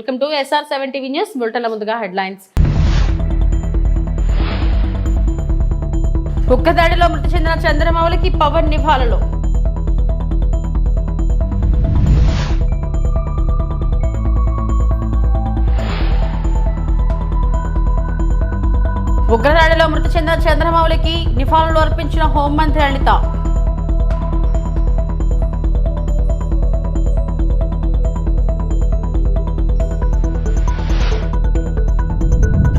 Welcome to SR7 TV news బులెటిన్ల ముందుగా headlines. ఉగ్రదాడిలో మృతి చెందిన చంద్రమౌళికి పవన్ నివాళులు. ఉగ్రదాడిలో మృతి చెందిన చంద్రమౌళికి నివాళులు అర్పించిన హోంమంత్రి అనిత.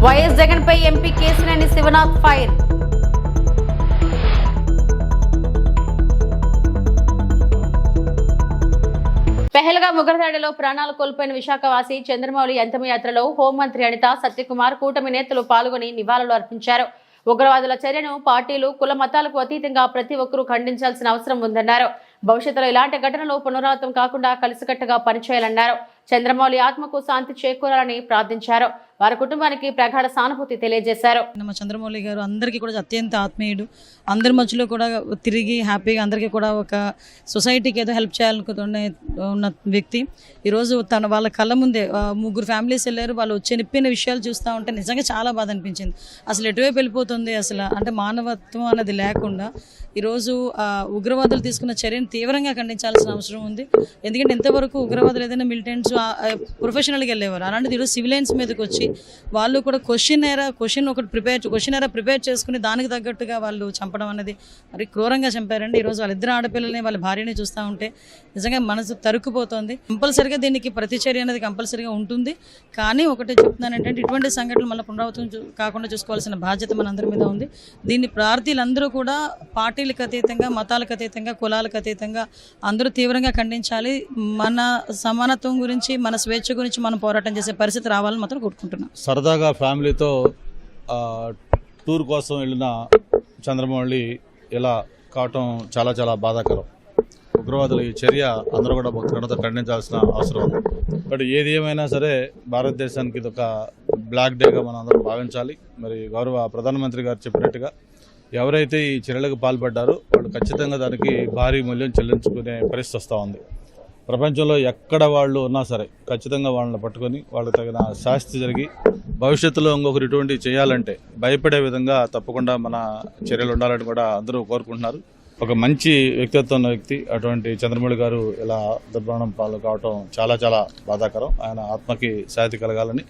వైఎస్ జగన్ పై ఎంపీ కేశినేని శివనాథ్ ఫైర్. పెహల్గాం ఉగ్రదాడిలో ప్రాణాలు కోల్పోయిన విశాఖవాసి చంద్రమౌళి అంతిమయాత్రలో హోంమంత్రి అనిత, సత్యకుమార్, కూటమి నేతలు పాల్గొని నివాళులు అర్పించారు. ఉగ్రవాదుల చర్యను పార్టీలు, కుల మతాలకు అతీతంగా ప్రతి ఒక్కరూ ఖండించాల్సిన అవసరం ఉందన్నారు. భవిష్యత్తులో ఇలాంటి ఘటనలు పునరావృతం కాకుండా కలిసికట్టుగా పనిచేయాలన్నారు. చంద్రమౌళి ఆత్మకు శాంతి చేకూరాలని ప్రార్థించారు. వారి కుటుంబానికి ప్రగాఢ సానుభూతి తెలియజేశారు. చంద్రమౌళి గారు అందరికీ కూడా అత్యంత ఆత్మీయుడు. అందరి మధ్యలో కూడా తిరిగి హ్యాపీగా అందరికీ కూడా ఒక సొసైటీకి ఏదో హెల్ప్ చేయాలనుకునే ఉన్న వ్యక్తి. ఈరోజు వాళ్ళ కళ్ళ ముందే 3 ఫ్యామిలీస్ వెళ్ళారు. వాళ్ళు చెప్పిన విషయాలు చూస్తూ ఉంటే నిజంగా చాలా బాధ అనిపించింది. అసలు ఎటువైపు వెళ్ళిపోతుంది అసలు అంటే మానవత్వం అనేది లేకుండా ఈరోజు ఉగ్రవాదులు తీసుకున్న చర్యను తీవ్రంగా ఖండించాల్సిన అవసరం ఉంది. ఎందుకంటే ఇంతవరకు ఉగ్రవాదులు ఏదైనా మిలిటెంట్స్ ప్రొఫెషనల్గా వెళ్ళేవారు, అలాంటిది ఈరోజు సివిలియన్స్ మీదకి వచ్చి వాళ్ళు కూడా క్వశ్చన్ ప్రిపేర్ చేసుకుని దానికి తగ్గట్టుగా వాళ్ళు చంపడం అనేది మరి క్రూరంగా చంపారండి. ఈరోజు వాళ్ళిద్దరు ఆడపిల్లల్ని వాళ్ళ భార్యని చూస్తూ ఉంటే నిజంగా మనసు తరుక్కుపోతుంది. కంపల్సరిగా దీనికి ప్రతిచర్య అనేది కంపల్సరిగా ఉంటుంది. కానీ ఒకటే చెప్తున్నాను ఏంటంటే ఇటువంటి సంఘటనలు మళ్ళీ పునరావృతం కాకుండా చూసుకోవాల్సిన బాధ్యత మనందరి మీద ఉంది. దీన్ని ప్రార్థీలందరూ కూడా పార్టీలకు అతీతంగా, మతాలకు అతీతంగా, కులాలకు అతీతంగా అందరూ తీవ్రంగా ఖండించాలి. మన సమానత్వం గురించి, మన స్వేచ్ఛ గురించి మనం పోరాటం చేసే పరిస్థితి రావాలని మాత్రం కోరుకుంటున్నాం. సరదాగా ఫ్యామిలీతో టూర్ కోసం వెళ్ళిన చంద్రమౌళి ఇలా కావటం చాలా చాలా బాధాకరం. ఉగ్రవాదుల ఈ చర్య అందరూ కూడా భక్తులతో ఖండించాల్సిన అవసరం ఉంది. బట్ ఏది ఏమైనా సరే భారతదేశానికి ఇది ఒక బ్లాక్ డేగా మనం అందరం భావించాలి. మరి గౌరవ ప్రధానమంత్రి గారు చెప్పినట్టుగా ఎవరైతే ఈ చర్యలకు పాల్పడ్డారో వాళ్ళు ఖచ్చితంగా దానికి భారీ మూల్యం చెల్లించుకునే పరిస్థితి వస్తూ ఉంది. ప్రపంచంలో ఎక్కడ వాళ్ళు ఉన్నా సరే ఖచ్చితంగా వాళ్ళని పట్టుకొని వాళ్ళకి తగిన శాస్తి జరిగి భవిష్యత్తులో ఇంకొకరు ఇటువంటివి చేయాలంటే భయపడే విధంగా తప్పకుండా మన చర్యలు ఉండాలని కూడా అందరూ కోరుకుంటున్నారు. ఒక మంచి వ్యక్తిత్వం ఉన్న వ్యక్తి అటువంటి చంద్రమౌళి గారు ఇలా దుర్మరణం పాలు కావటం చాలా చాలా బాధాకరం. ఆయన ఆత్మకి శాంతి కలగాలని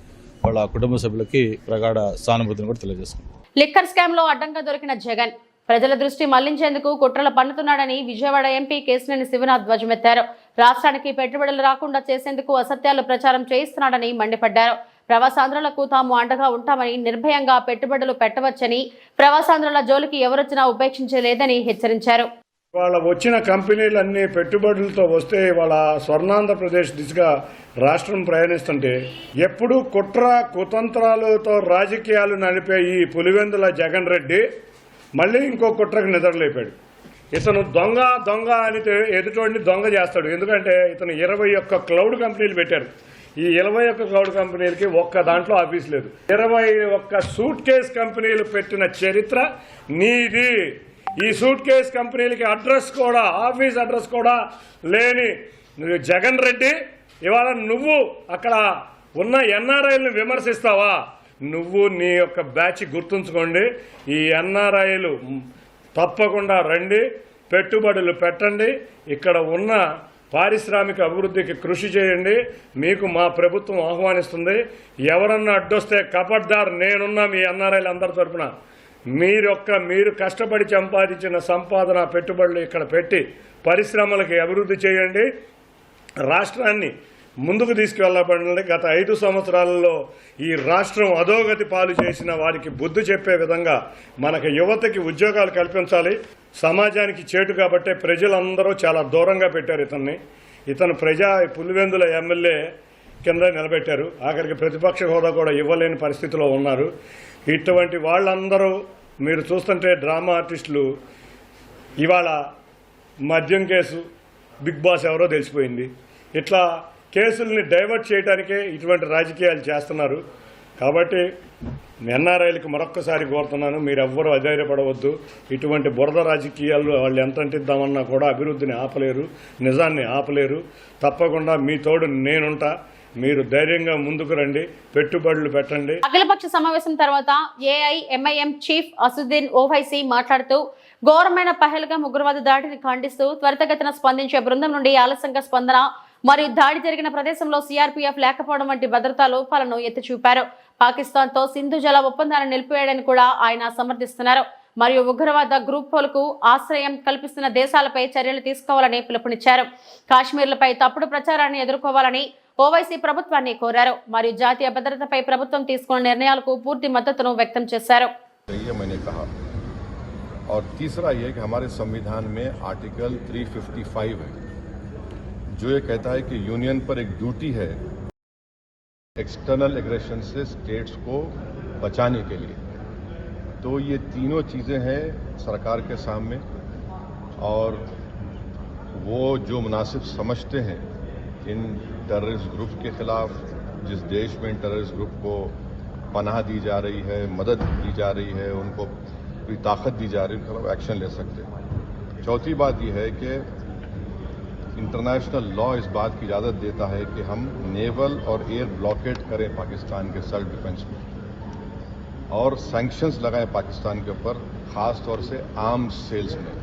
వాళ్ళ కుటుంబ సభ్యులకి ప్రగాఢ సానుభూతిని కూడా తెలియజేసుకుంటారు. లిక్కర్ స్కామ్ లో అడ్డంగా దొరికిన జగన్ ప్రజల దృష్టి మళ్లించేందుకు కుట్రలు పన్నుతున్నాడని విజయవాడ ఎంపీ కేశినేని శివనాథ్ ధ్వజమెత్తారు. రాష్ట్రానికి పెట్టుబడులు రాకుండా చేసేందుకు అసత్యాలు ప్రచారం చేయిస్తున్నాడని మండిపడ్డారు. ప్రవాసాంధ్రులకు తాము అండగా ఉంటామని, నిర్భయంగా పెట్టుబడులు పెట్టవచ్చని, ప్రవాసాంధ్రుల జోలికి ఎవరొచ్చినా ఉపేక్షించలేదని హెచ్చరించారు. వాళ్ళ వచ్చిన కంపెనీలన్నీ పెట్టుబడులతో వస్తే వాళ్ళ స్వర్ణాంధ్రప్రదేశ్ దిశగా రాష్ట్రం ప్రయాణిస్తుంటే ఎప్పుడూ కుట్ర కుతంత్రాలతో రాజకీయాలు నడిపే ఈ పులివెందుల జగన్ రెడ్డి మళ్ళీ ఇంకో కుట్రకు నిద్రలేపాడు. ఇతను దొంగ దొంగ అని ఎదుటోడిని దొంగ చేస్తాడు. ఎందుకంటే ఇతను 21 క్లౌడ్ కంపెనీలు పెట్టారు. ఈ 21 క్లౌడ్ కంపెనీలకి ఒక్క దాంట్లో ఆఫీస్ లేదు. 21 సూట్ కేస్ కంపెనీలు పెట్టిన చరిత్ర నీది. ఈ సూట్ కేస్ కంపెనీలకి అడ్రస్ కూడా, ఆఫీస్ అడ్రస్ కూడా లేని జగన్ రెడ్డి ఇవాళ నువ్వు అక్కడ ఉన్న ఎన్ఆర్ఐలను విమర్శిస్తావా? నువ్వు నీ యొక్క బ్యాచ్ గుర్తుంచుకోండి. ఈ ఎన్ఆర్ఐలు తప్పకుండా రండి, పెట్టుబడులు పెట్టండి, ఇక్కడ ఉన్న పారిశ్రామిక అభివృద్ధికి కృషి చేయండి. మీకు మా ప్రభుత్వం ఆహ్వానిస్తుంది. ఎవరన్నా అడ్డొస్తే కబడ్దార్, నేనున్నా మీ ఎన్ఆర్ఐలు అందరి తరఫున. మీరు కష్టపడి సంపాదించిన సంపాదన పెట్టుబడులు ఇక్కడ పెట్టి పరిశ్రమలకి అభివృద్ధి చేయండి. రాష్ట్రాన్ని ముందుకు తీసుకువెళ్ళబడి గత 5 సంవత్సరాలలో ఈ రాష్ట్రం అధోగతి పాలు చేసిన వారికి బుద్ధి చెప్పే విధంగా మనకు యువతకి ఉద్యోగాలు కల్పించాలి. సమాజానికి చేటు కాబట్టే ప్రజలందరూ చాలా దూరంగా పెట్టారు ఇతన్ని. ఇతను పులివెందుల ఎమ్మెల్యే కింద నిలబెట్టారు. ఆఖరికి ప్రతిపక్ష హోదా కూడా ఇవ్వలేని పరిస్థితిలో ఉన్నారు. ఇటువంటి వాళ్ళందరూ మీరు చూస్తుంటే డ్రామా ఆర్టిస్టులు ఇవాళ మద్యం కేసు, బిగ్ బాస్ ఎవరో తెలిసిపోయింది. ఇట్లా కేసుల్ని డైవర్ట్ చేయడానికే ఇటువంటి రాజకీయాలు చేస్తున్నారు. కాబట్టి ఎన్ఆర్ఐలకు మరొక్కసారి కోరుతున్నాను, మీరెవ్వరూ అధైర్యపడవద్దు. ఇటువంటి బురద రాజకీయాలు వాళ్ళు ఎంత అంటిద్దామన్నా కూడా అభివృద్ధిని ఆపలేరు, నిజాన్ని ఆపలేరు. తప్పకుండా మీ తోడు నేనుంటా. మీరు ధైర్యంగా ముందుకు రండి, పెట్టుబడులు పెట్టండి. అఖిలపక్ష సమావేశం తర్వాత ఏఐఎంఐఎం చీఫ్ అసుద్దీన్ ఓవైసీ మాట్లాడుతూ ఘోరమైన పహల్గామ్ ఉగ్రవాద దాడిని ఖండిస్తూ త్వరితగతిన స్పందించే బృందం నుండి ఆలస్యంగా స్పందన మరియు దాడి జరిగిన ప్రదేశంలో సిఆర్పీఎఫ్ లేకపోవడం వంటి భద్రతా లోపాలను ఎత్తి చూపారు. పాకిస్తాన్ తో సింధు జల ఒప్పందాన్ని నిలిపివేయడాన్ని కూడా ఆయన సమర్థిస్తున్నారు. మరియు ఉగ్రవాద గ్రూపులకు ఆశ్రయం కల్పిస్తున్న దేశాలపై చర్యలు తీసుకోవాలని పిలుపునిచ్చారు. కాశ్మీర్లపై తప్పుడు ప్రచారాన్ని ఎదుర్కోవాలని ఓవైసీ ప్రభుత్వాన్ని కోరారు. మరియు జాతీయ భద్రతపై ప్రభుత్వం తీసుకున్న నిర్ణయాలకు పూర్తి మద్దతును వ్యక్తం చేశారు. और तीसरा ये कि हमारे संविधान में आर्टिकल 355 है जो ये कहता है कि यूनियन पर एक ड्यूटी है एक्सटर्नल एग्रेशन से स्टेट्स को बचाने के लिए। तो ये तीनों चीज़ें हैं सरकार के सामने और वो जो मुनासिब समझते हैं इन टेररिस्ट ग्रुप के खिलाफ, जिस देश में इन टेररिस्ट ग्रुप को पनाह दी जा रही है, मदद दी जा रही है, उनको कोई ताकत दी जा रही है, उनके खिलाफ एक्शन ले सकते हैं। चौथी बात यह है कि इंटरनेशनल लॉ इस बात की इजाज़त देता है कि हम नेवल और एयर ब्लॉकेट करें पाकिस्तान के सेल्फ डिफेंस में और सैंक्शंस लगाएं पाकिस्तान के ऊपर, ख़ास तौर से आर्म्स सेल्स में।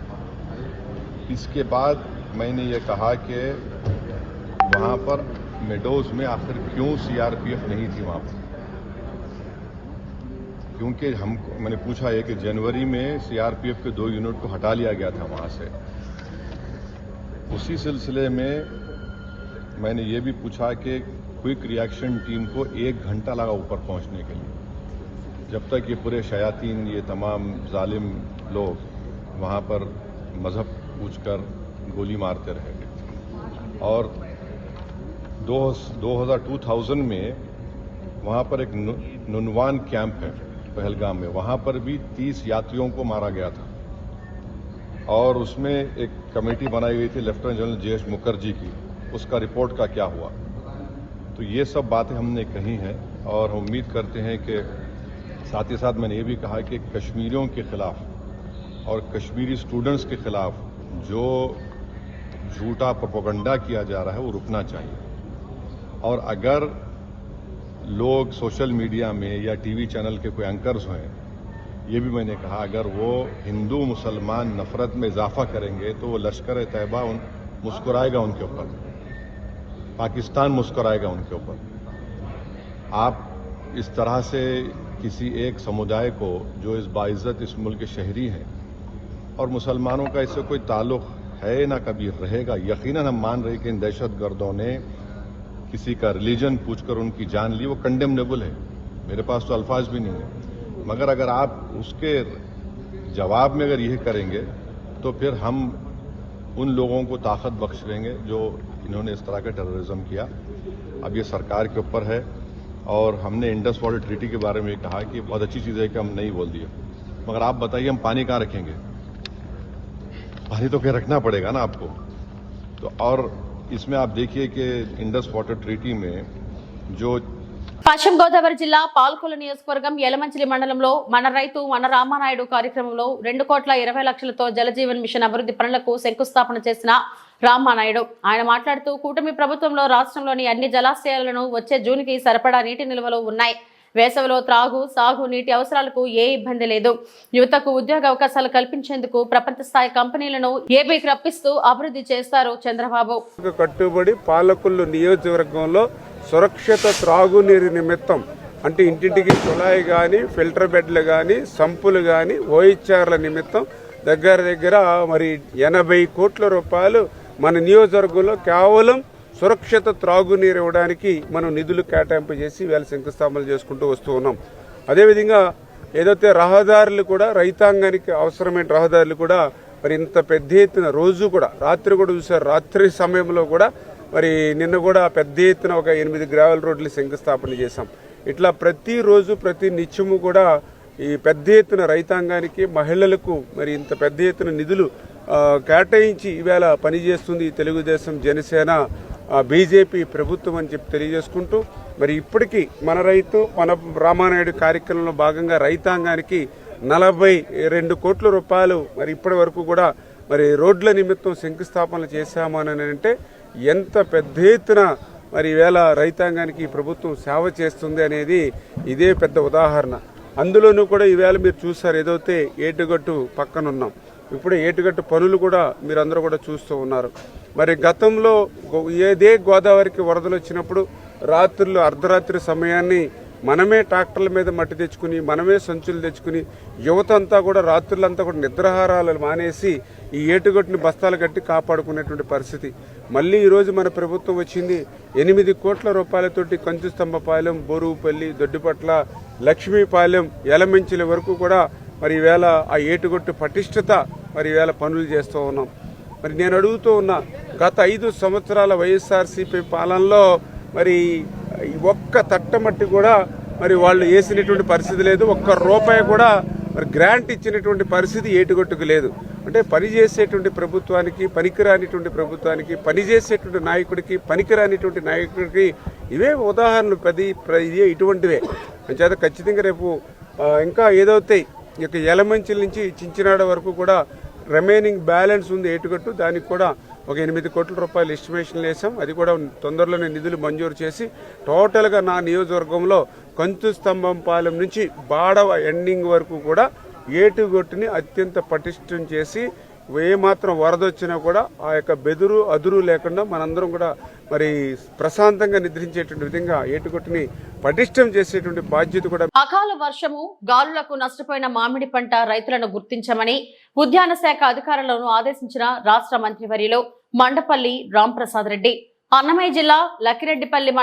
इसके बाद मैंने ये कहा कि वहाँ पर मेडोज में आखिर क्यों सीआरपीएफ नहीं थी वहाँ पर, क्योंकि मैंने पूछा है कि जनवरी में सीआरपीएफ के 2 यूनिट को हटा लिया गया था वहाँ से। उसी सिलसिले में मैंने ये भी पूछा कि क्विक रिएक्शन टीम को 1 घंटा लगा ऊपर पहुँचने के लिए, जब तक ये पूरे शयातीन, ये तमाम जालिम लोग वहाँ पर मज़हब पूछकर गोली मारते रहे। और 2000 में वहाँ पर एक नुनवान कैंप है पहलगाम में, वहाँ पर भी 30 यात्रियों को मारा गया था और उसमें एक कमेटी बनाई गई थी लेफ्टिनेंट जनरल JH मुखर्जी की, उसका रिपोर्ट का क्या हुआ। तो ये सब बातें हमने कही हैं और हम उम्मीद करते हैं कि साथ ही साथ मैंने ये भी कहा कि कश्मीरियों के ख़िलाफ़ और कश्मीरी स्टूडेंट्स के ख़िलाफ़ जो झूठा प्रोपेगेंडा किया जा रहा है वो रुकना चाहिए। और अगर लोग सोशल मीडिया में या टीवी चैनल के कोई एंकर्स हैं, ये भी मैंने कहा, अगर वो हिंदू मुसलमान नफरत में इजाफा करेंगे तो वो लश्कर तैयबा मुस्कुराएगा उनके ऊपर, पाकिस्तान मुस्कुराएगा उनके ऊपर। आप इस तरह से किसी एक समुदाय को जो इस बाइज़्ज़त इस मुल्क के शहरी हैं और मुसलमानों का इससे कोई ताल्लुक़ है ना कभी रहेगा, यकीनन हम मान रहे कि इन दहशतगर्दों ने किसी का रिलीजन पूछकर उनकी जान ली, वो कंडेमनेबल है, मेरे पास तो अल्फाज भी नहीं है। मगर अगर आप उसके जवाब में अगर यह करेंगे तो फिर हम उन लोगों को ताकत बख्श देंगे जो इन्होंने इस तरह का टेररिज्म किया। अब ये सरकार के ऊपर है और हमने इंडस वाटर ट्रीटी के बारे में कहा कि बहुत अच्छी चीज़ है कि हम नहीं बोल दिए, मगर आप बताइए हम पानी कहाँ रखेंगे? पानी तो कहीं रखना पड़ेगा ना आपको। तो और इसमें आप देखिए कि इंडस वाटर ट्रीटी में जो పశ్చిమ గోదావరి జిల్లా పాల్కొల్లు నియోజకవర్గం యలమంచిలి మండలంలో మన రైతు మన రామానాయుడు కార్యక్రమంలో 2,20,00,000తో జలజీవన్ మిషన్ అభివృద్ధి పనులకు శంకుస్థాపన చేసిన రామానాయుడు ఆయన మాట్లాడుతూ కూటమి ప్రభుత్వంలో రాష్ట్రంలోని అన్ని జలాశయాలను వచ్చే జూన్కి సరిపడా నీటి నిల్వలు ఉన్నాయి. వేసవిలో త్రాగు సాగు నీటి అవసరాలకు ఏ ఇబ్బంది లేదు. యువతకు ఉద్యోగ అవకాశాలు కల్పించేందుకు ప్రపంచ స్థాయి కంపెనీలను ఏపీకి రప్పిస్తూ అభివృద్ధి చేస్తారు చంద్రబాబు. కట్టుబడి పాలకొల్లు నియోజకవర్గంలో సురక్షిత త్రాగునీరు నిమిత్తం అంటే ఇంటింటికి కుళాయి కానీ ఫిల్టర్ బెడ్లు కానీ సంపులు కానీ ఓహెచ్ఆర్ల నిమిత్తం దగ్గర మరి 80 కోట్ల రూపాయలు మన నియోజకవర్గంలో కేవలం సురక్షిత త్రాగునీరు ఇవ్వడానికి మనం నిధులు కేటాయింపు చేసి వేళ శంకుస్థాపనలు చేసుకుంటూ వస్తూ ఉన్నాం. అదేవిధంగా ఏదైతే రహదారులు కూడా రైతాంగానికి అవసరమైన రహదారులు కూడా మరి ఇంత పెద్ద ఎత్తున రోజు కూడా రాత్రి కూడా చూసారు, రాత్రి సమయంలో కూడా మరి నిన్న కూడా పెద్ద ఎత్తున ఒక 8 గ్రావెల్ రోడ్లు శంకుస్థాపన చేశాం. ఇట్లా ప్రతిరోజు ప్రతి నిత్యము కూడా ఈ పెద్ద ఎత్తున రైతాంగానికి మహిళలకు మరి ఇంత పెద్ద ఎత్తున నిధులు కేటాయించి ఈవేళ పనిచేస్తుంది తెలుగుదేశం జనసేన బీజేపీ ప్రభుత్వం అని చెప్పి తెలియజేసుకుంటూ మరి ఇప్పటికీ మన రైతు మన రామానాయుడు కార్యక్రమంలో భాగంగా రైతాంగానికి 42 కోట్ల రూపాయలు మరి ఇప్పటి వరకు కూడా మరి రోడ్ల నిమిత్తం శంకుస్థాపనలు చేశామని అంటే ఎంత పెద్ద ఎత్తున మరి ఈవేళ రైతాంగానికి ఈ ప్రభుత్వం సేవ చేస్తుంది అనేది ఇదే పెద్ద ఉదాహరణ. అందులోనూ కూడా ఈవేళ మీరు చూసారు, ఏదైతే ఏటుగట్టు పక్కన ఉన్నాం, ఇప్పుడు ఏటుగట్టు పనులు కూడా మీరందరూ కూడా చూస్తూ ఉన్నారు. మరి గతంలో ఏదే గోదావరికి వరదలు వచ్చినప్పుడు రాత్రులు అర్ధరాత్రి సమయాన్ని మనమే ట్రాక్టర్ల మీద మట్టి తెచ్చుకుని, మనమే సంచులు తెచ్చుకుని, యువత అంతా కూడా రాత్రులంతా కూడా నిద్రాహారాలు మానేసి ఈ ఏటుగట్టుని బస్తాలు కట్టి కాపాడుకునేటువంటి పరిస్థితి. మళ్ళీ ఈరోజు మన ప్రభుత్వం వచ్చింది 8 కోట్ల రూపాయలతోటి కంచుస్తంభపాలెం, బోరుపల్లి, దొడ్డిపట్ల, లక్ష్మీపాలెం, యలమెంచిల వరకు కూడా మరి ఈవేళ ఆ ఏటుగట్టు పటిష్టత మరి ఈవేళ పనులు చేస్తూ ఉన్నాం. మరి నేను అడుగుతూ ఉన్నా, గత 5 సంవత్సరాల వైఎస్ఆర్సీపీ పాలనలో మరి ఒక్క తట్టమట్టి కూడా మరి వాళ్ళు వేసినటువంటి పరిస్థితి లేదు. ఒక్క రూపాయి కూడా మరి గ్రాంట్ ఇచ్చినటువంటి పరిస్థితి ఏటుగట్టుకు లేదు. అంటే పనిచేసేటువంటి ప్రభుత్వానికి, పనికిరానిటువంటి ప్రభుత్వానికి, పనిచేసేటువంటి నాయకుడికి, పనికిరానిటువంటి నాయకుడికి ఇవే ఉదాహరణలు. ఇదే ఇటువంటివే. అంచేత ఖచ్చితంగా రేపు ఇంకా ఏదైతే ఇక యలమంచిల నుంచి చించినాడ వరకు కూడా రిమైనింగ్ బ్యాలెన్స్ ఉంది ఏటుగట్టు, దానికి కూడా ఒక 8 కోట్ల రూపాయలు ఎస్టిమేషన్లు వేసాం. అది కూడా తొందరలోనే నిధులు మంజూరు చేసి టోటల్గా నా నియోజకవర్గంలో కంచుస్తంభంపాలెం నుంచి బాడవ ఎండింగ్ వరకు కూడా ఏటుగట్టుని అత్యంత పటిష్టం చేసి ఏమాత్రం వరద వచ్చినా కూడా ఆ యొక్క బెదురు అదురు లేకుండా మనందరం కూడా మరి ప్రశాంతంగా నిద్రించేటువంటి విధంగా ఏటుగట్టుని పటిష్టం చేసేటువంటి బాధ్యత కూడా. అకాల వర్షము, గాలులకు నష్టపోయిన మామిడి పంట రైతులను గుర్తించమని ఉద్యాన శాఖ అధికారులను ఆదేశించిన రాష్ట్ర మంత్రివర్యులు మండపల్లి రాంప్రసాద్ రెడ్డి. అన్నమయ్య జిల్లా లక్కిరెడ్డిపల్లి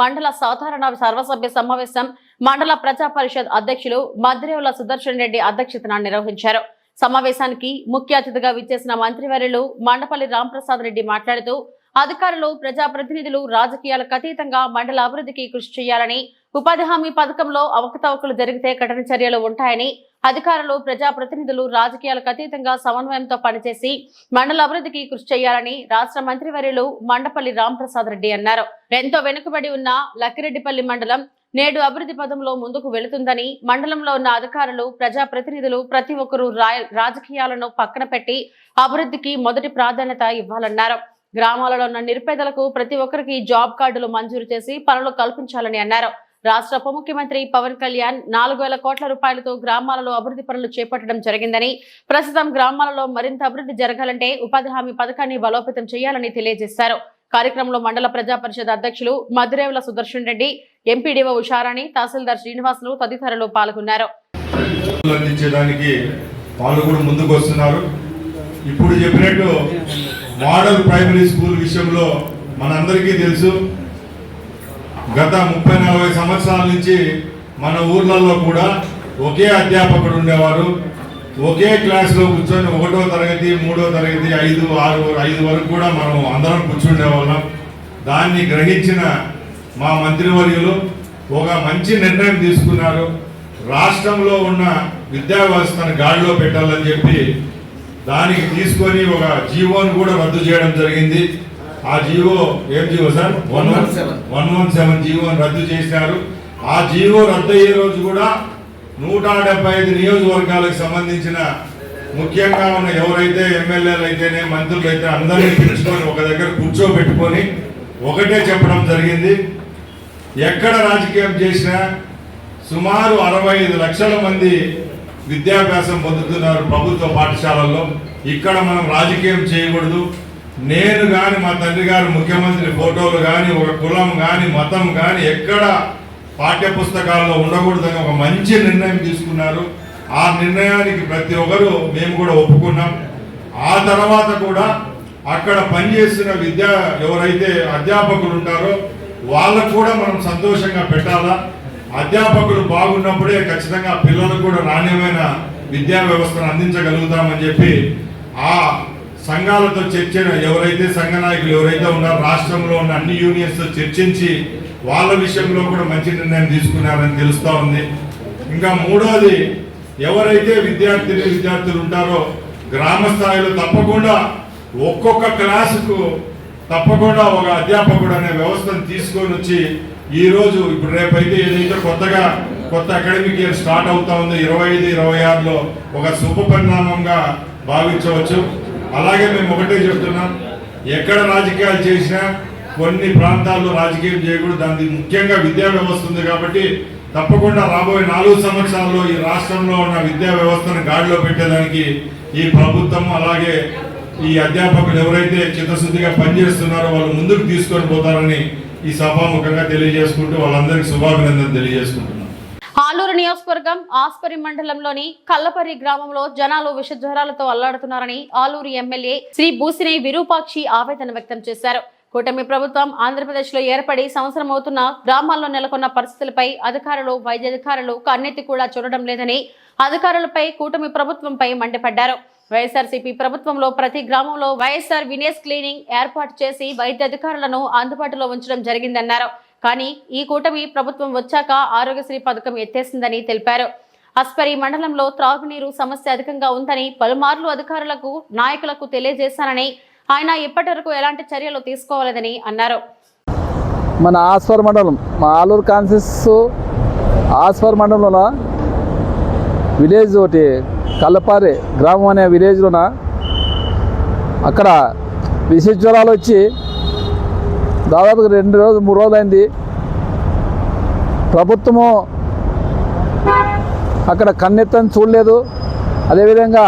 మండల సాధారణ సర్వసభ్య సమావేశం మండల ప్రజా పరిషత్ అధ్యక్షులు మద్రేవుల సుదర్శన్ రెడ్డి అధ్యక్షతన నిర్వహించారు. సమావేశానికి ముఖ్య అతిథిగా విచ్చేసిన మంత్రివర్యులు మండపల్లి రాంప్రసాద్ రెడ్డి మాట్లాడుతూ అధికారులు, ప్రజాప్రతినిధులు రాజకీయాలకు అతీతంగా మండల అభివృద్ధికి కృషి చేయాలని, ఉపాధి హామీ పథకంలో అవకతవకలు జరిగితే కఠిన చర్యలు ఉంటాయని, అధికారులు, ప్రజాప్రతినిధులు రాజకీయాలకు అతీతంగా సమన్వయంతో పనిచేసి మండల అభివృద్ధికి కృషి చేయాలని రాష్ట్ర మంత్రివర్యులు మండపల్లి రాంప్రసాద్ రెడ్డి అన్నారు. ఎంతో వెనుకబడి ఉన్న లక్కిరెడ్డిపల్లి మండలం నేడు అభివృద్ధి పదంలో ముందుకు వెళుతుందని, మండలంలో ఉన్న అధికారులు, ప్రజాప్రతినిధులు ప్రతి ఒక్కరూ రాజకీయాలను పక్కన పెట్టి అభివృద్ధికి మొదటి ప్రాధాన్యత ఇవ్వాలన్నారు. గ్రామాలలో ఉన్న నిరుపేదలకు ప్రతి ఒక్కరికి జాబ్ కార్డులు మంజూరు చేసి పనులు కల్పించాలని అన్నారు. రాష్ట్ర ఉప ముఖ్యమంత్రి పవన్ కళ్యాణ్ 4,000 కోట్ల రూపాయలతో గ్రామాలలో అభివృద్ధి పనులు చేపట్టడం జరిగిందని, ప్రస్తుతం గ్రామాలలో మరింత అభివృద్ధి జరగాలంటే ఉపాధి హామీ పథకాన్ని బలోపేతం చేయాలని తెలియజేశారు. కార్యక్రమంలో మండల ప్రజా పరిషత్ అధ్యక్షులు మద్రేవుల సుదర్శన్ రెడ్డి, ఎంపీడీఓ ఉషారాణి, తహసీల్దార్ శ్రీనివాసులు తదితరులు పాల్గొన్నారు. ముందుకు వస్తున్నారు. ఇప్పుడు చెప్పినట్టు మోడల్ ప్రైమరీ స్కూల్ విషయంలో మనందరికీ తెలుసు, గత 30-40 సంవత్సరాల నుంచి మన ఊర్లలో కూడా ఒకే అధ్యాపకుడు ఉండేవారు. ఒకే క్లాస్లో కూర్చొని 1వ తరగతి, 3వ తరగతి, 5, 6, 5 వరకు కూడా మనం అందరం కూర్చుండేవాళ్ళం. దాన్ని గ్రహించిన మా మంత్రివర్యులు ఒక మంచి నిర్ణయం తీసుకున్నారు. రాష్ట్రంలో ఉన్న విద్యా వ్యవస్థను గాడిలో పెట్టాలని చెప్పి దానికి తీసుకొని ఒక జీవోను కూడా రద్దు చేయడం జరిగింది. ఆ జీవో ఏం జీవో సార్? 117 జీవోను రద్దు చేసినారు. ఆ జీవో రద్దు అయ్యే రోజు కూడా 175 నియోజకవర్గాలకు సంబంధించిన ముఖ్యంగా ఉన్న ఎవరైతే ఎమ్మెల్యేలు అయితేనే, మంత్రులు అయితే అందరినీ పిలుచుకొని ఒక దగ్గర కూర్చోబెట్టుకొని ఒకటే చెప్పడం జరిగింది. ఎక్కడ రాజకీయం చేసినా సుమారు 65 లక్షల మంది విద్యాభ్యాసం పొందుతున్నారు ప్రభుత్వ పాఠశాలల్లో. ఇక్కడ మనం రాజకీయం చేయకూడదు. నేను కానీ, మా తండ్రి గారు ముఖ్యమంత్రి ఫోటోలు కానీ, ఒక కులం కానీ, మతం కానీ ఎక్కడ పాఠ్య పుస్తకాల్లో ఉండకూడదని ఒక మంచి నిర్ణయం తీసుకున్నారు. ఆ నిర్ణయానికి ప్రతి ఒక్కరు మేము కూడా ఒప్పుకున్నాం. ఆ తర్వాత కూడా అక్కడ పనిచేస్తున్న ఎవరైతే అధ్యాపకులు ఉంటారో వాళ్ళకు కూడా మనం సంతోషంగా పెట్టాలా. అధ్యాపకులు బాగున్నప్పుడే ఖచ్చితంగా పిల్లలకు కూడా నాణ్యమైన విద్యా వ్యవస్థను అందించగలుగుతామని చెప్పి ఆ సంఘాలతో ఎవరైతే సంఘ నాయకులు ఎవరైతే ఉన్నారో రాష్ట్రంలో ఉన్న అన్ని యూనియన్స్తో చర్చించి వాళ్ళ విషయంలో కూడా మంచి నిర్ణయం తీసుకున్నారని తెలుస్తూ ఉంది. ఇంకా మూడోది, ఎవరైతే విద్యార్థులు ఉంటారో గ్రామ స్థాయిలో తప్పకుండా ఒక్కొక్క క్లాసుకు తప్పకుండా ఒక అధ్యాపకుడు అనే వ్యవస్థను తీసుకొని వచ్చి ఈరోజు ఇప్పుడు రేపైతే ఏదైతే కొత్త అకాడమిక్ ఇయర్ స్టార్ట్ అవుతా ఉందో 25-26లో ఒక శుభ పరిణామంగా భావించవచ్చు. అలాగే మేము ఒకటే చెప్తున్నాం, ఎక్కడ రాజకీయాలు చేసినా కొన్ని ప్రాంతాల్లో రాజకీయం చేయకూడదు. దానికి ముఖ్యంగా విద్యా వ్యవస్థ ఉంది కాబట్టి తప్పకుండా రాబోయే 4 సంవత్సరాల్లో ఈ రాష్ట్రంలో ఉన్న విద్యా వ్యవస్థను గాడిలో పెట్టేదానికి ఈ ప్రభుత్వం అలాగే ఈ అధ్యాపకులు ఎవరైతే చిత్తశుద్ధిగా పనిచేస్తున్నారో వాళ్ళు ముందుకు తీసుకొని పోతారని ఈ సభాముఖంగా తెలియజేసుకుంటూ వాళ్ళందరికీ శుభాభినందనలు తెలియజేసుకుంటున్నాను. ఆలూరు నియోజకవర్గం ఆస్పరి మండలంలోని కల్లపర్రి గ్రామంలో జనాలు విషజ్వరాలతో అల్లాడుతున్నారని ఆలూరు ఎమ్మెల్యే శ్రీ బూసినే విరూపాక్షి ఆవేదన వ్యక్తం చేశారు. కూటమి ప్రభుత్వం ఆంధ్రప్రదేశ్ లో ఏర్పడి సంవత్సరం అవుతున్న గ్రామాల్లో నెలకొన్న పరిస్థితులపై అధికారులు వైద్యాధికారులు కన్నెత్తి కూడా చూడడం లేదని అధికారులపై కూటమి ప్రభుత్వంపై మండిపడ్డారు. వైఎస్ఆర్సీపీ ప్రభుత్వంలో ప్రతి గ్రామంలో వైఎస్ఆర్ వినేస్ క్లీనింగ్ ఏర్పాటు చేసి వైద్యాధికారులను అందుబాటులో ఉంచడం జరిగిందన్నారు. కానీ ఈ కూటమి ప్రభుత్వం వచ్చాక ఆరోగ్యశ్రీ పథకం ఎత్తేసిందని తెలిపారు. అస్పరి మండలంలో త్రాగునీరు సమస్య అధికంగా ఉందని పలుమార్లు అధికారులకు నాయకులకు తెలియజేశానని ఆయన ఇప్పటి వరకు ఎలాంటి చర్యలు తీసుకోవాలని అన్నారు. మన ఆస్పర్ మండలం మా ఆలూరు కాన్సెస్ ఆస్పర్ మండలంలో విలేజ్ ఒకటి కల్లపారి గ్రామం అనే విలేజ్లోన అక్కడ విష జ్వరాలు వచ్చి దాదాపుగా 2 రోజులు 3 రోజులు అయింది. ప్రభుత్వము అక్కడ కన్నెత్తని చూడలేదు. అదేవిధంగా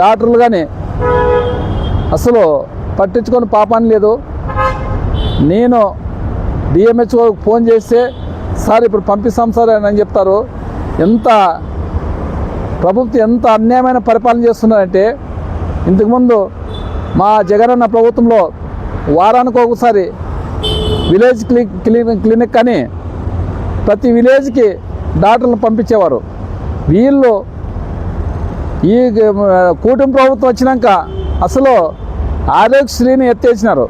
డాక్టర్లు కానీ అసలు పట్టించుకొని పాపాన్ని లేదు. నేను డిఎంహెచ్ఓ ఫోన్ చేస్తే సార్ ఇప్పుడు పంపిస్తాం సార్ అని చెప్తారు. ఎంత ప్రభుత్వం ఎంత అన్యాయమైన పరిపాలన చేస్తున్నారంటే, ఇంతకుముందు మా జగనన్న ప్రభుత్వంలో వారానికి ఒకసారి విలేజ్ క్లినిక్ అని ప్రతి విలేజ్కి డాక్టర్లను పంపించేవారు. వీళ్ళు ఈ కూటమి ప్రభుత్వం వచ్చినాక అసలు ఆరోగ్యశ్రీని ఎత్తేసినారు.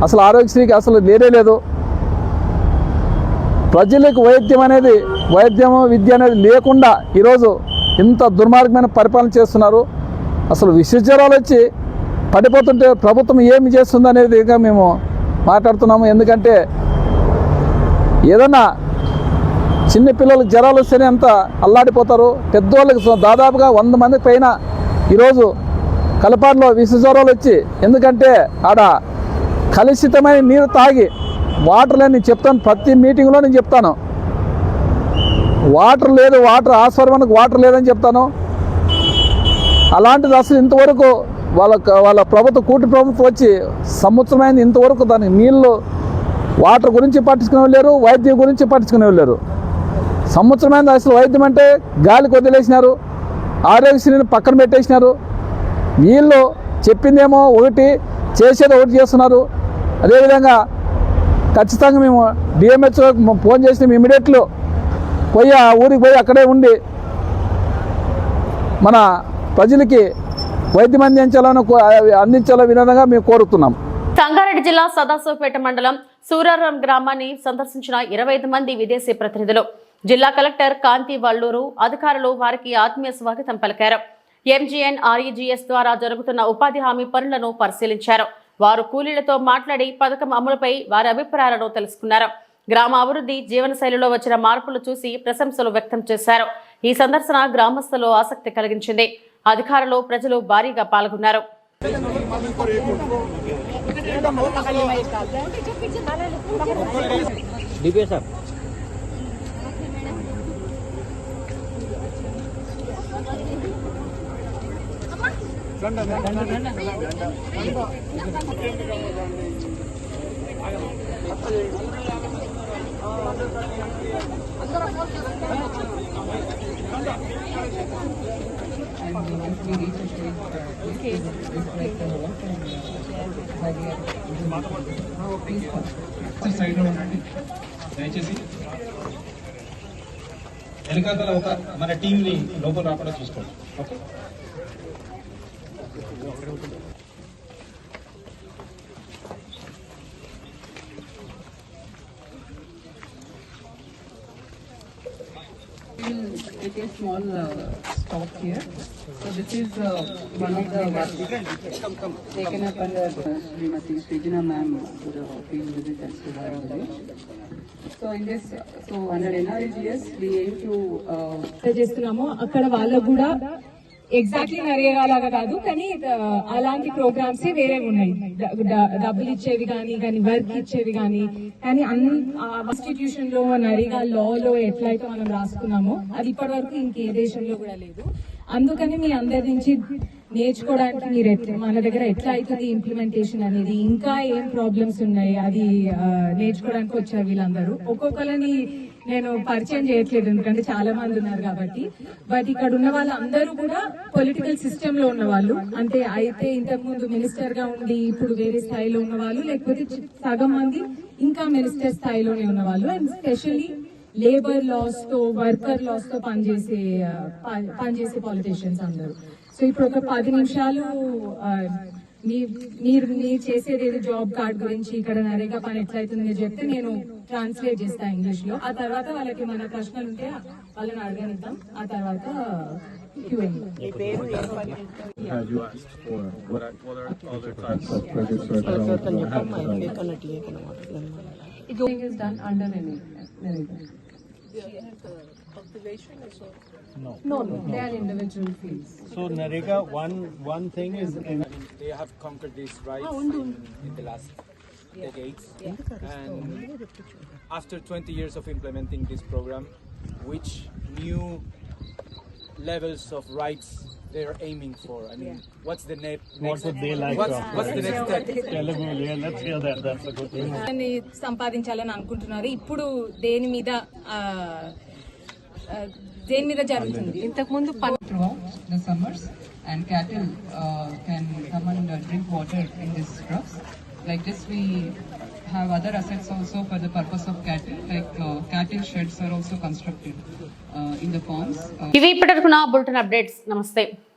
అసలు ఆరోగ్యశ్రీకి అసలు లేదు. ప్రజలకు వైద్యము విద్య అనేది లేకుండా ఈరోజు ఇంత దుర్మార్గమైన పరిపాలన చేస్తున్నారు. అసలు విషజ్వరాలు వచ్చి పడిపోతుంటే ప్రభుత్వం ఏమి చేస్తుంది అనేది మేము మాట్లాడుతున్నాము. ఎందుకంటే ఏదన్నా చిన్న పిల్లలకు జ్వరాలు వస్తేనే అంత అల్లాడిపోతారు. పెద్దవాళ్ళకి దాదాపుగా 100 మందికి పైన ఈరోజు కలపాడులో విషజ్వరాలు వచ్చి, ఎందుకంటే ఆడ కలుషితమైన నీరు తాగి వాటర్ లేని చెప్తాను, ప్రతి మీటింగ్లో నేను చెప్తాను. వాటర్ లేదు, ఆస్పర్మనకు వాటర్ లేదని చెప్తాను. అలాంటిది అసలు ఇంతవరకు వాళ్ళ ప్రభుత్వం కూటమి ప్రభుత్వం వచ్చి సంవత్సరమైంది, ఇంతవరకు దానికి నీళ్ళు వాటర్ గురించి పట్టించుకునే లేరు, వైద్యం గురించి పట్టించుకునే లేరు. సంవత్సరమైంది. అసలు వైద్యం అంటే గాలికి వదిలేసినారు, ఆరోగ్యశ్రీని పక్కన పెట్టేసినారు. వీళ్ళు చెప్పిందేమో ఒకటి, చేసేది ఒకటి చేస్తున్నారు. అదేవిధంగా ఖచ్చితంగా మేము డిఎంహెచ్ఓ ఫోన్ చేసినాం. ఇమీడియట్లో పోయి ఆ ఊరికి పోయి అక్కడే ఉండి మన ప్రజలకి వైద్యం అందించాల విధంగా మేము కోరుతున్నాం. సంగారెడ్డి జిల్లా సదాశివపేట మండలం సూరారం గ్రామాన్ని సందర్శించిన 25 మంది విదేశీ ప్రతినిధులు. జిల్లా కలెక్టర్ కాంతి వల్లూరు అధికారులు వారికి ఆత్మీయ స్వాగతం పలికారు. MGNREGS ద్వారా జరుగుతున్న ఉపాధి హామీ పనులను పరిశీలించారు. వారు కూలీలతో మాట్లాడి పథకం అమలుపై వారి అభిప్రాయాలను తెలుసుకున్నారు. గ్రామ అభివృద్ధి, జీవనశైలిలో వచ్చిన మార్పులు చూసి ప్రశంసలు వ్యక్తం చేశారు. ఈ సందర్శన గ్రామస్తులు ఆసక్తి కలిగించింది. అధికారులు, ప్రజలు భారీగా పాల్గొన్నారు. దయచేసి వెనకాతల ఒక మన టీంని లోపల రాకుండా చూసుకోండి. Okay, take a small stop here. So this is one of the work taken up under Srimati Srijana ma'am to the field visit and Suvaram village. So in this, under NREGS we aim to చేస్తున్నాము. అక్కడ వాళ్ళకు కూడా exactly NREGA లాగా కాదు, కానీ అలాంటి programmes వేరే ఉన్నాయి. డబ్బులు ఇచ్చేవి కానీ వర్క్ ఇచ్చేవి కానీ కాన్స్టిట్యూషన్ లో నరేగా లాలో ఎట్లయితే మనం రాసుకున్నామో అది ఇప్పటి వరకు ఇంకే దేశంలో కూడా లేదు. అందుకని మీ అందరి నుంచి నేర్చుకోవడానికి మీరు మన దగ్గర ఎట్లా అవుతుంది ఇంప్లిమెంటేషన్ అనేది, ఇంకా ఏం ప్రాబ్లమ్స్ ఉన్నాయి అది నేర్చుకోవడానికి వచ్చారు వీళ్ళందరూ. ఒక్కొక్కరిని నేను పరిచయం చేయట్లేదు ఎందుకంటే చాలా మంది ఉన్నారు కాబట్టి. బట్ ఇక్కడ ఉన్న వాళ్ళందరూ కూడా పొలిటికల్ సిస్టమ్ లో ఉన్న వాళ్ళు, అంటే అయితే ఇంతకు ముందు మినిస్టర్ గా ఉండి ఇప్పుడు వేరే స్థాయిలో ఉన్న వాళ్ళు, లేకపోతే సగం మంది ఇంకా మినిస్టర్ స్థాయిలోనే ఉన్న వాళ్ళు, అండ్ స్పెషల్లీ లేబర్ లాస్ తో వర్కర్ లాస్ తో పనిచేసే పాలిటీషియన్స్ అందరూ. సో ఇప్పుడు ఒక 10 నిమిషాలు మీరు చేసేది ఏదో జాబ్ కార్డ్ గురించి ఇక్కడ నరేగా పని ఎట్లయితుంది చెప్తే నేను ట్రాన్స్లేట్ చేస్తా ఇంగ్లీష్ లో. ఆ తర్వాత వాళ్ళకి మన ప్రశ్నలు ఉంటే వాళ్ళని అడగనిద్దాం. ఆ తర్వాత No, they are individual fields. So Narega, one thing is they have conquered these rights in the last decades, and after 20 years of implementing this program, which new levels of rights they are aiming for? I mean, what's the next? What would they like? What's the next step? Let's hear that. That's a good thing. సంపాదించాలని అనుకుంటున్నారు. ఇప్పుడు దేని మీద జరుగుతుంది? ఇంతకు ముందు the summers and cattle can come and drink water in these troughs. Like this, we have other assets also for the purpose of cattle, like cattle sheds are also constructed in the ponds. ఇవి ఇప్పటివరకు నా bulletin updates. నమస్తే.